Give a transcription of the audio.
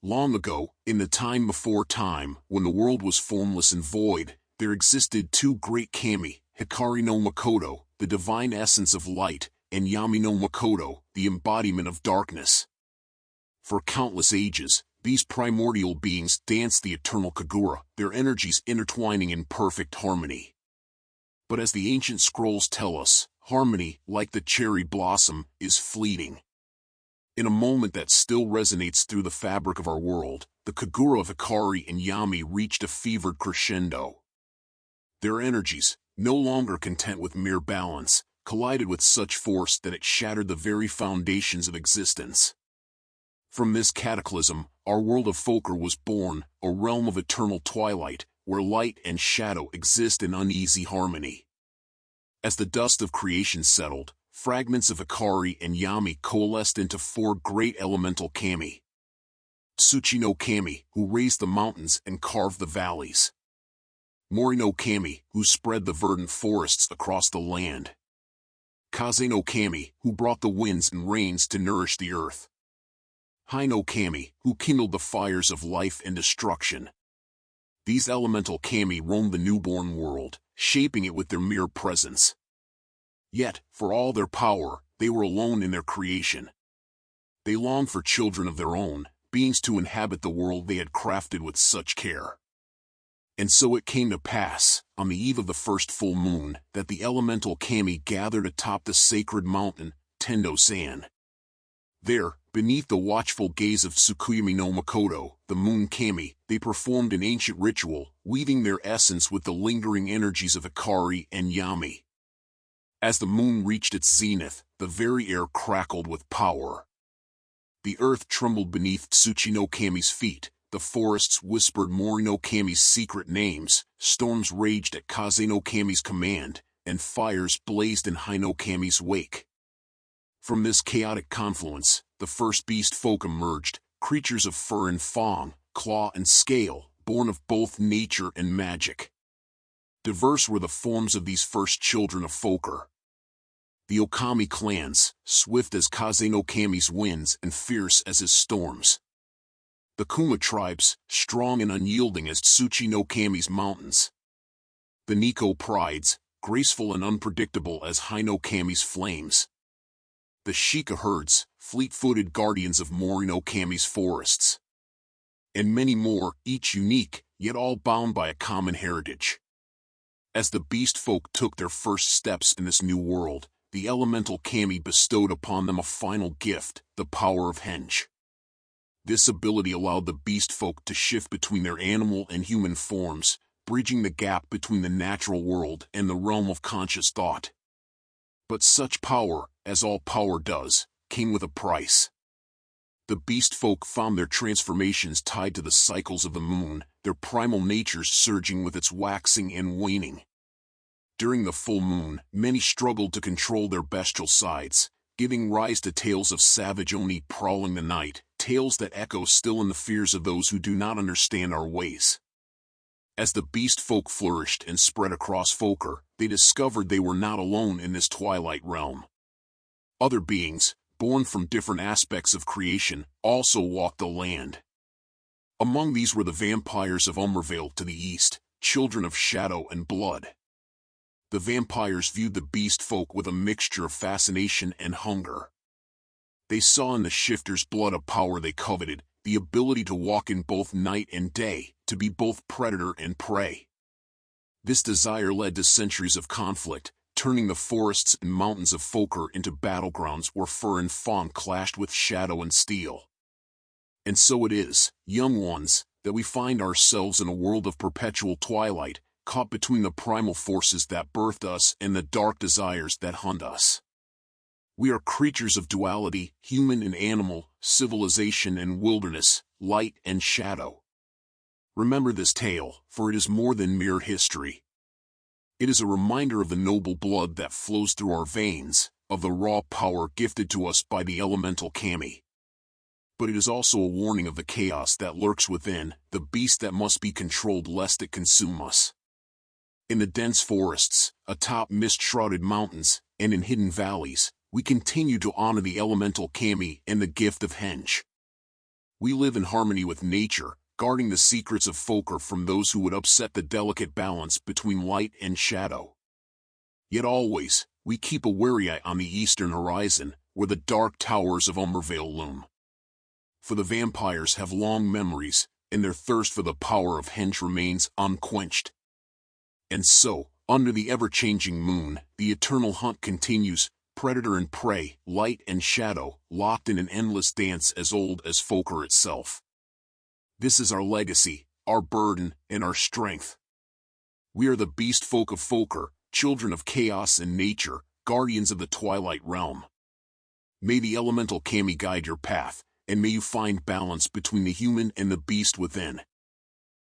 Long ago, in the time before time, when the world was formless and void, there existed two great kami, Hikari no Makoto, the divine essence of light, and Yami no Makoto, the embodiment of darkness. For countless ages, these primordial beings danced the eternal Kagura, their energies intertwining in perfect harmony. But as the ancient scrolls tell us, harmony, like the cherry blossom, is fleeting. In a moment that still resonates through the fabric of our world, the Kagura of Hikari and Yami reached a fevered crescendo. Their energies, no longer content with mere balance, collided with such force that it shattered the very foundations of existence. From this cataclysm, our world of Fokker was born, a realm of eternal twilight, where light and shadow exist in uneasy harmony. As the dust of creation settled, fragments of Hikari and Yami coalesced into four great elemental kami. Tsuchi no Kami, who raised the mountains and carved the valleys. Mori no Kami, who spread the verdant forests across the land. Kaze no Kami, who brought the winds and rains to nourish the earth. Hai no Kami, who kindled the fires of life and destruction. These elemental kami roamed the newborn world, shaping it with their mere presence. Yet, for all their power, they were alone in their creation. They longed for children of their own, beings to inhabit the world they had crafted with such care. And so it came to pass, on the eve of the first full moon, that the elemental kami gathered atop the sacred mountain, Tendo-san. There, beneath the watchful gaze of Tsukuyami no Makoto, the moon kami, they performed an ancient ritual, weaving their essence with the lingering energies of Hikari and Yami. As the moon reached its zenith, the very air crackled with power. The earth trembled beneath Tsuchi no Kami's feet, the forests whispered Mori no Kami's secret names, storms raged at Kaze no Kami's command, and fires blazed in Hai no Kami's wake. From this chaotic confluence, the first beast folk emerged, creatures of fur and fang, claw and scale, born of both nature and magic. Diverse were the forms of these first children of Fokker. The Okami clans, swift as Kaze no Kami's winds and fierce as his storms. The Kuma tribes, strong and unyielding as Tsuchi no Kami's mountains. The Nikko prides, graceful and unpredictable as Hai no Kami's flames. The Shika herds, fleet-footed guardians of Mori no Kami's forests. And many more, each unique, yet all bound by a common heritage. As the beast folk took their first steps in this new world, the elemental kami bestowed upon them a final gift, the power of henge. This ability allowed the beast folk to shift between their animal and human forms, bridging the gap between the natural world and the realm of conscious thought. But such power, as all power does, came with a price. The beast folk found their transformations tied to the cycles of the moon, their primal natures surging with its waxing and waning. During the full moon, many struggled to control their bestial sides, giving rise to tales of savage Oni prowling the night, tales that echo still in the fears of those who do not understand our ways. As the beast folk flourished and spread across Fokker, they discovered they were not alone in this twilight realm. Other beings, born from different aspects of creation, also walked the land. Among these were the vampires of Umbervale to the east, children of shadow and blood. The vampires viewed the beast folk with a mixture of fascination and hunger. They saw in the shifter's blood a power they coveted, the ability to walk in both night and day, to be both predator and prey. This desire led to centuries of conflict, turning the forests and mountains of Fokker into battlegrounds where fur and fawn clashed with shadow and steel. And so it is, young ones, that we find ourselves in a world of perpetual twilight, caught between the primal forces that birthed us and the dark desires that hunt us. We are creatures of duality, human and animal, civilization and wilderness, light and shadow. Remember this tale, for it is more than mere history. It is a reminder of the noble blood that flows through our veins, of the raw power gifted to us by the elemental kami. But it is also a warning of the chaos that lurks within, the beast that must be controlled lest it consume us. In the dense forests, atop mist-shrouded mountains, and in hidden valleys, we continue to honor the elemental kami and the gift of henge. We live in harmony with nature, guarding the secrets of Folker from those who would upset the delicate balance between light and shadow. Yet always, we keep a wary eye on the eastern horizon, where the dark towers of Umbervale loom. For the vampires have long memories, and their thirst for the power of Henge remains unquenched. And so, under the ever-changing moon, the eternal hunt continues, predator and prey, light and shadow, locked in an endless dance as old as Folker itself. This is our legacy, our burden, and our strength. We are the beast folk of Folker, children of chaos and nature, guardians of the twilight realm. May the elemental kami guide your path, and may you find balance between the human and the beast within.